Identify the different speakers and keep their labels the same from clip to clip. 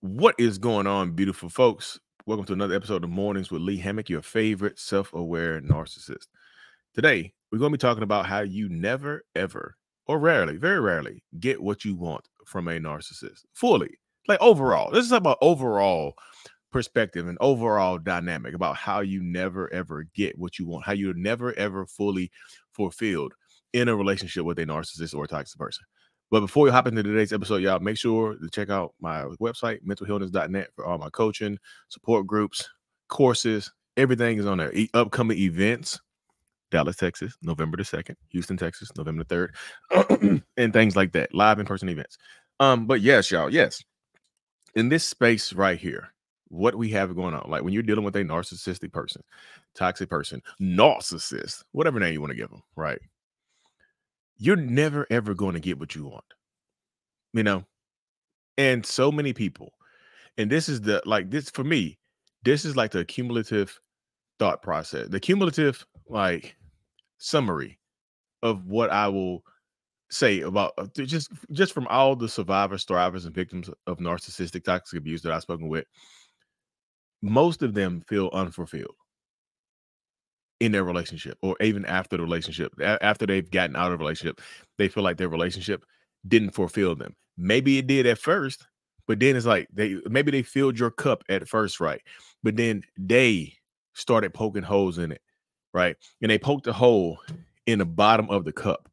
Speaker 1: What is going on, beautiful folks? Welcome to another episode of Mornings with Lee Hammock, your favorite self-aware narcissist. Today, we're going to be talking about how you never, ever, or rarely, very rarely, get what you want from a narcissist fully. Like overall, this is about overall perspective and overall dynamic about how you never, ever get what you want, how you're never, ever fully fulfilled in a relationship with a narcissist or a toxic person. But before we hop into today's episode, y'all, make sure to check out my website, mentalhealness.net, for all my coaching, support groups, courses. Everything is on there. Upcoming events, Dallas, Texas, November the 2nd, Houston, Texas, November the 3rd, and things like that, live in-person events. But yes, y'all, yes. In this space right here, what we have going on, like when you're dealing with a narcissistic person, toxic person, narcissist, whatever name you want to give them, right? You're never, ever going to get what you want, you know? And so many people, and this is this for me, this is like the cumulative thought process, the cumulative like summary of what I will say about just from all the survivors, thrivers, and victims of narcissistic toxic abuse that I've spoken with. Most of them feel unfulfilled in their relationship, or even after the relationship, after they've gotten out of a relationship, they feel like their relationship didn't fulfill them. Maybe it did at first, but then it's like maybe they filled your cup at first, right? But then they started poking holes in it, right? And they poked a hole in the bottom of the cup.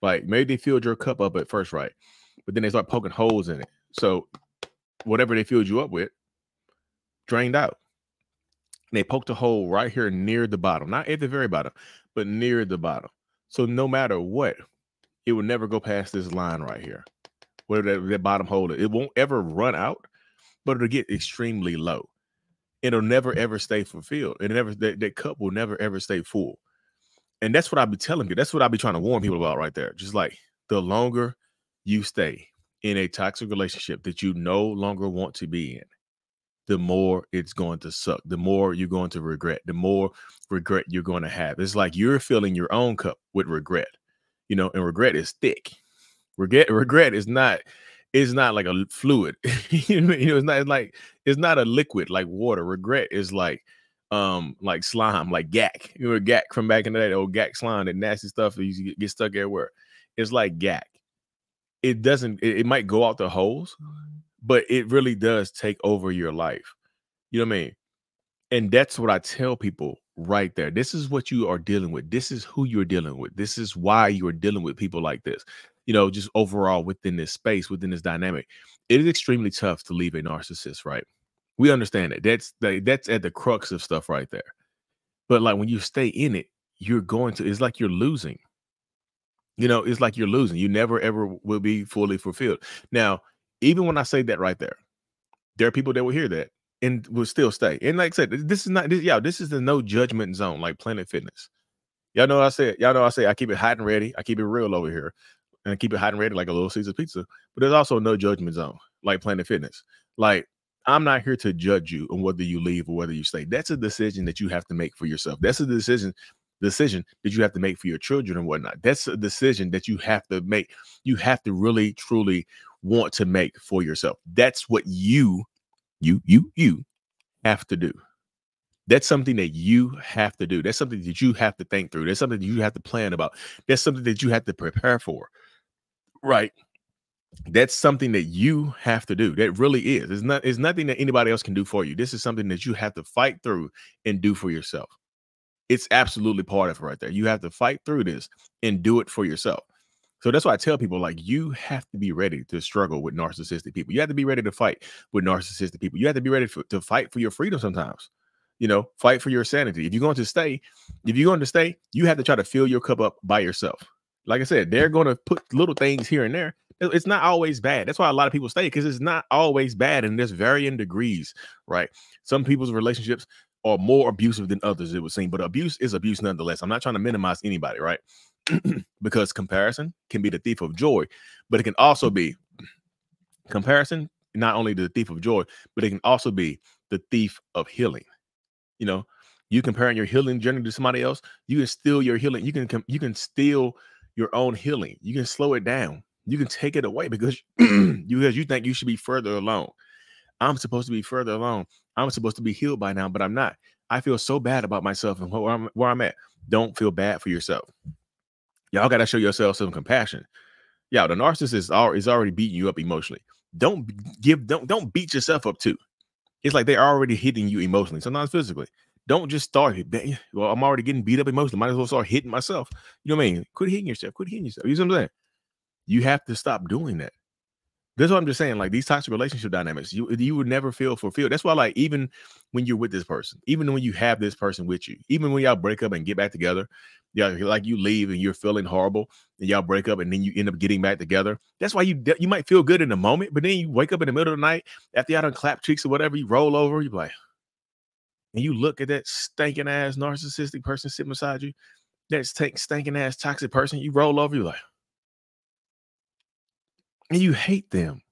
Speaker 1: Like maybe they filled your cup up at first, right? But then they start poking holes in it. So whatever they filled you up with drained out. They poked a hole right here near the bottom, not at the very bottom, but near the bottom. So no matter what, it will never go past this line right here, whatever that bottom hole is. It won't ever run out, but it'll get extremely low. It'll never ever stay fulfilled. That cup will never ever stay full. And that's what I'll be telling you. That's what I'll be trying to warn people about right there. Just like the longer you stay in a toxic relationship that you no longer want to be in, the more it's going to suck, the more you're going to regret, the more regret you're going to have. It's like you're filling your own cup with regret, and regret is thick. Regret is not like a fluid. It's not a liquid like water. Regret is like slime, like gack. You know, gack from back in the day, the old gack slime, that nasty stuff that you get stuck everywhere. It's like gack. It might go out the holes, but it really does take over your life. You know what I mean? And that's what I tell people right there. This is what you are dealing with. This is who you're dealing with. This is why you are dealing with people like this. Just overall within this space, within this dynamic, it is extremely tough to leave a narcissist, right? We understand that. That's at the crux of stuff right there. But like when you stay in it, it's like you're losing. It's like you're losing. You never, ever will be fully fulfilled. Now, even when I say that right there are people that will hear that and will still stay. And like I said, this is the no judgment zone, like Planet Fitness. Y'all know I say I keep it hot and ready. I keep it real over here. And I keep it hot and ready like a Little Caesars pizza. But there's also no judgment zone, like Planet Fitness. Like, I'm not here to judge you on whether you leave or whether you stay. That's a decision that you have to make for yourself. That's a decision that you have to make for your children and whatnot. That's a decision that you have to make. You have to really, truly want to make for yourself. That's what you have to do. That's something that you have to do. That's something that you have to think through. That's something that you have to plan about. That's something that you have to prepare for. Right. That's something that you have to do. That really is. It's nothing that anybody else can do for you. This is something that you have to fight through and do for yourself. It's absolutely part of it right there. You have to fight through this and do it for yourself. So that's why I tell people, like, you have to be ready to struggle with narcissistic people. You have to be ready to fight with narcissistic people. You have to be ready to fight for your freedom sometimes. Fight for your sanity. If you're going to stay, you have to try to fill your cup up by yourself. Like I said, they're going to put little things here and there. It's not always bad. That's why a lot of people stay, because it's not always bad, and there's varying degrees, right? Some people's relationships are more abusive than others, it would seem, but abuse is abuse nonetheless. I'm not trying to minimize anybody, right? Because comparison can be the thief of joy, but it can also be comparison, not only the thief of joy, but it can also be the thief of healing. You comparing your healing journey to somebody else, you can steal your healing. You can steal your own healing. You can slow it down. You can take it away because you think you should be further along. I'm supposed to be further along. I'm supposed to be healed by now, but I'm not. I feel so bad about myself and where I'm at. Don't feel bad for yourself. Y'all got to show yourself some compassion. Yeah, the narcissist is already beating you up emotionally. Don't beat yourself up too. It's like they're already hitting you emotionally, sometimes physically. Don't just start well, I'm already getting beat up emotionally. Might as well start hitting myself. You know what I mean? Quit hitting yourself. Quit hitting yourself. You know what I'm saying? You have to stop doing that. That's what I'm just saying. Like these toxic relationship dynamics, you would never feel fulfilled. That's why, like, even when you're with this person, even when you have this person with you, even when y'all break up and get back together, yeah, like you leave and you're feeling horrible, and y'all break up and then you end up getting back together. That's why you might feel good in the moment, but then you wake up in the middle of the night after y'all done clap cheeks or whatever, you roll over, you like, and you look at that stinking ass narcissistic person sitting beside you, that stinking ass toxic person, you roll over, you like, and you hate them.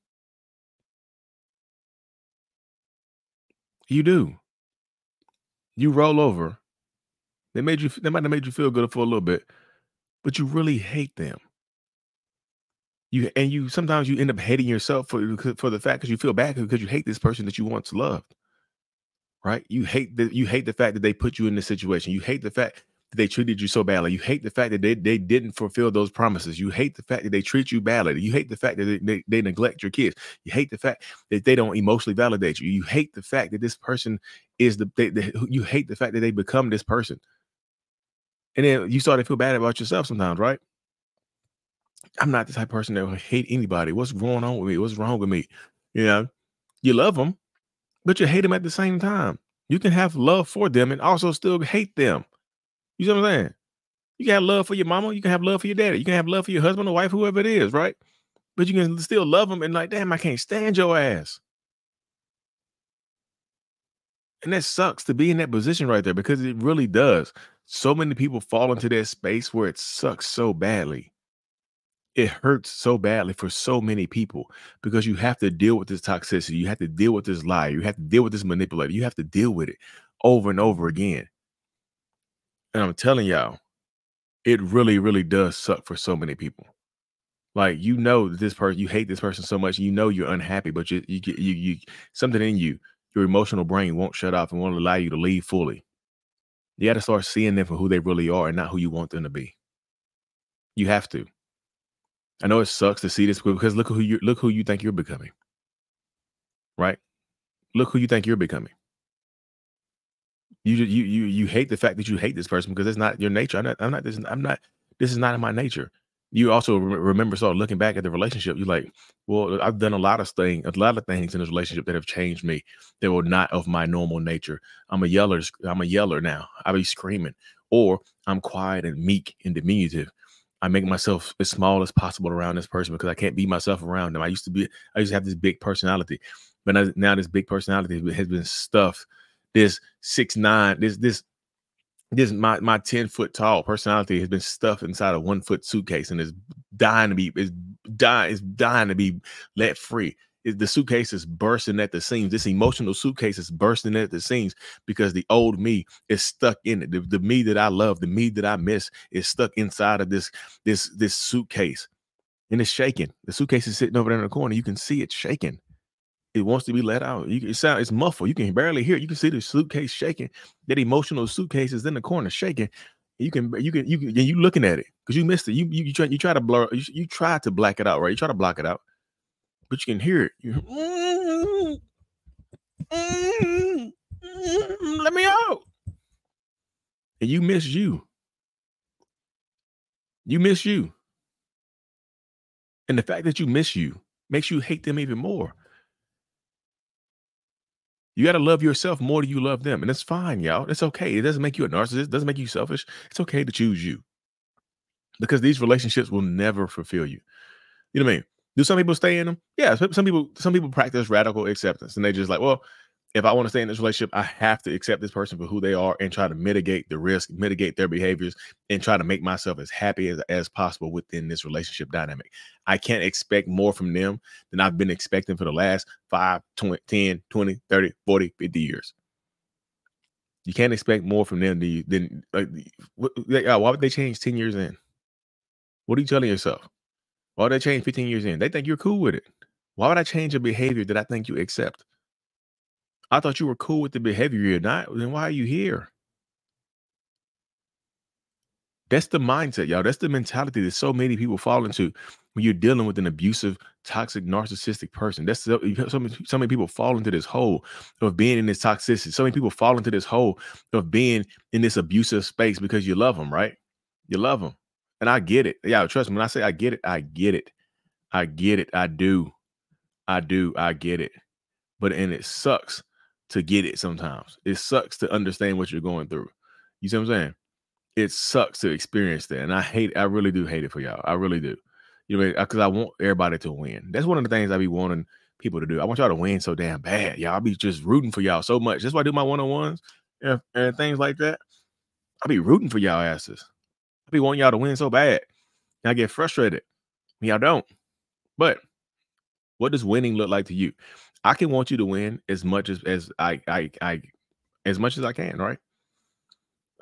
Speaker 1: You do. You roll over. They might have made you feel good for a little bit, but you really hate them. You sometimes you end up hating yourself for the fact, because you feel bad because you hate this person that you once loved, right? You hate the fact that they put you in this situation. You hate the fact that they treated you so badly. You hate the fact that they didn't fulfill those promises. You hate the fact that they treat you badly. You hate the fact that they neglect your kids. You hate the fact that they don't emotionally validate you. You hate the fact that this person is you hate the fact that they become this person. And then you start to feel bad about yourself sometimes, right? I'm not the type of person that would hate anybody. What's going on with me? What's wrong with me? You know, you love them, but you hate them at the same time. You can have love for them and also still hate them. You see what I'm saying? You can have love for your mama. You can have love for your daddy. You can have love for your husband or wife, whoever it is, right? But you can still love them and like, damn, I can't stand your ass. And that sucks to be in that position right there, because it really does. So many people fall into that space where it sucks so badly. It hurts so badly for so many people, because you have to deal with this toxicity. You have to deal with this lie. You have to deal with this manipulator. You have to deal with it over and over again. And I'm telling y'all, it really, really does suck for so many people. Like, that this person, you hate this person so much, you're unhappy, but you something in you, your emotional brain won't shut off and won't allow you to leave fully. You got to start seeing them for who they really are and not who you want them to be. You have to. I know it sucks to see this, because look who you think you're becoming. Right? Look who you think you're becoming. You hate the fact that you hate this person because it's not your nature. This is not in my nature. You also remember, sort of looking back at the relationship, you're like, well, I've done a lot of things in this relationship that have changed me, that were not of my normal nature. I'm a yeller now. I be screaming, or I'm quiet and meek and diminutive. I make myself as small as possible around this person because I can't be myself around them. I used to have this big personality, but now this big personality has been stuffed. This 6'9", my 10-foot tall personality has been stuffed inside a 1-foot suitcase, and is dying to be let free. The suitcase is bursting at the seams. This emotional suitcase is bursting at the seams because the old me is stuck in it. The me that I love, the me that I miss, is stuck inside of this suitcase, and it's shaking. The suitcase is sitting over there in the corner. You can see it shaking. It wants to be let out. It's muffled. You can barely hear it. You can see the suitcase shaking. That emotional suitcase is in the corner shaking. You looking at it because you missed it. You try to blur. You try to black it out, right? You try to block it out, but you can hear it. Let me out. And you miss you. You miss you. And the fact that you miss you makes you hate them even more. You got to love yourself more than you love them. And it's fine, y'all. It's okay. It doesn't make you a narcissist. It doesn't make you selfish. It's okay to choose you, because these relationships will never fulfill you. You know what I mean? Do some people stay in them? Yeah. Some people practice radical acceptance, and they just like, well, if I want to stay in this relationship, I have to accept this person for who they are and try to mitigate the risk, mitigate their behaviors, and try to make myself as happy as possible within this relationship dynamic. I can't expect more from them than I've been expecting for the last 5, 20, 10, 20, 30, 40, 50 years. You can't expect more from them than why would they change 10 years in? What are you telling yourself? Why would they change 15 years in? They think you're cool with it. Why would I change a behavior that I think you accept? I thought you were cool with the behavior you're not. Then why are you here? That's the mindset, y'all. That's the mentality that so many people fall into when you're dealing with an abusive, toxic, narcissistic person. That's so many people fall into this hole of being in this toxicity. So many people fall into this hole of being in this abusive space because you love them, right? You love them. And I get it. Yeah, trust me. When I say I get it, I get it. I get it. I do. I do. I get it. And it sucks to get it sometimes. It sucks to understand what you're going through. You see what I'm saying? It sucks to experience that. And I really do hate it for y'all. I really do. You know, because I want everybody to win. That's one of the things I be wanting people to do. I want y'all to win so damn bad. Y'all, I be just rooting for y'all so much. That's why I do my one-on-ones and things like that. I be rooting for y'all asses. I be wanting y'all to win so bad. And I get frustrated when y'all don't. But what does winning look like to you? I can want you to win as much as I can, right?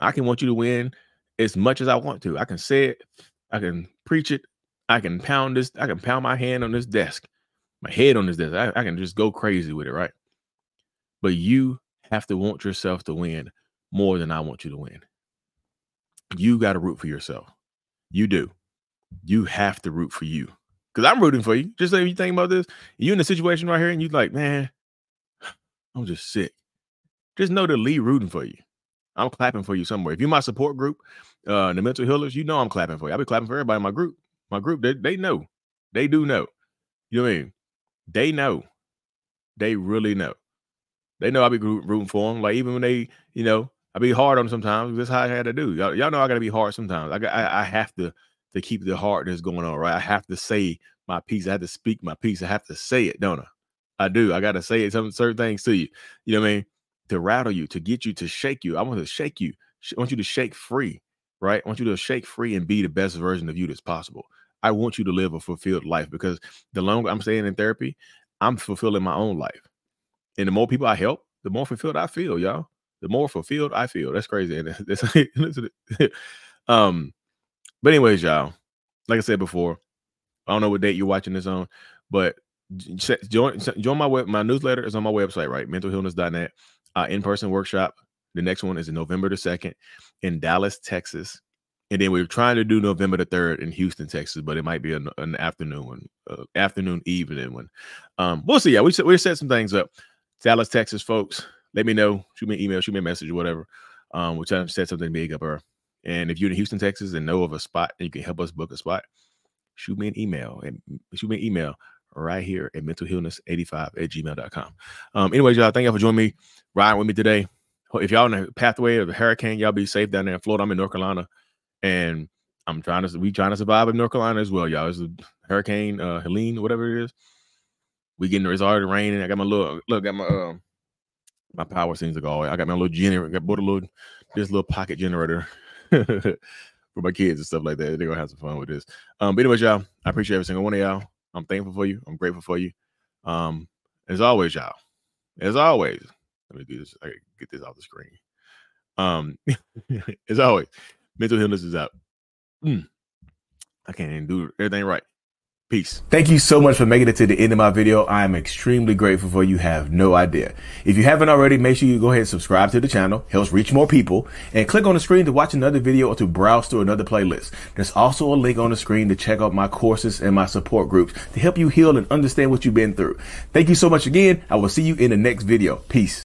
Speaker 1: I can want you to win as much as I want to. I can say it, I can preach it, I can pound this, I can pound my hand on this desk, my head on this desk. I can just go crazy with it, right? But you have to want yourself to win more than I want you to win. You got to root for yourself. You do. You have to root for you. Because I'm rooting for you. Just so you think about this, you in a situation right here and you like, man, I'm just sick. Just know that Lee rooting for you. I'm clapping for you somewhere. If you're my support group, the mental healers, you know I'm clapping for you. I'll be clapping for everybody in my group. My group, they know. They do know. You know what I mean? They know. They really know. They know I'll be rooting for them. Like even when they, you know, I be hard on them sometimes. That's how I had to do. Y'all know I got to be hard sometimes. I have to keep the hardness going on, right? I have to say my piece. I have to speak my piece. I have to say it, don't I? I do. I got to say it, some certain things to you. You know what I mean? To rattle you, to get you, to shake you. I want to shake you. I want you to shake free, right? I want you to shake free and be the best version of you that's possible. I want you to live a fulfilled life because the longer I'm staying in therapy, I'm fulfilling my own life. And the more people I help, the more fulfilled I feel, y'all. The more fulfilled I feel. That's crazy. But anyways, y'all, like I said before, I don't know what date you're watching this on, but join my newsletter is on my website, right? mentalhealness.net. In-person workshop. The next one is November the 2nd in Dallas, Texas. And then we're trying to do November the 3rd in Houston, Texas, but it might be an afternoon one, afternoon, evening one. We'll see. Yeah, we set some things up. Dallas, Texas, folks, let me know. Shoot me an email, shoot me a message or whatever. We're trying to set something big up there. And if you're in Houston, Texas and know of a spot and you can help us book a spot, shoot me an email right here at mentalhealness85@gmail.com. Anyways, y'all, thank y'all for joining me, riding with me today. If y'all on the pathway of the hurricane, y'all be safe down there in Florida. I'm in North Carolina, and we trying to survive in North Carolina as well, y'all. It's a Hurricane Helene, whatever it is. It's already raining. I got my my power seems to go away. I got my little generator. I bought this little pocket generator for my kids and stuff like that. They're gonna have some fun with this. But anyways, y'all, I appreciate every single one of y'all. I'm thankful for you. I'm grateful for you. As always, y'all. As always, let me do this. I gotta get this off the screen. As always, mental illness is out. I can't even do everything right. Peace. Thank you so much for making it to the end of my video. I am extremely grateful for you. Have no idea. If you haven't already, make sure you go ahead and subscribe to the channel. Helps reach more people. And click on the screen to watch another video or to browse through another playlist. There's also a link on the screen to check out my courses and my support groups to help you heal and understand what you've been through. Thank you so much again. I will see you in the next video. Peace.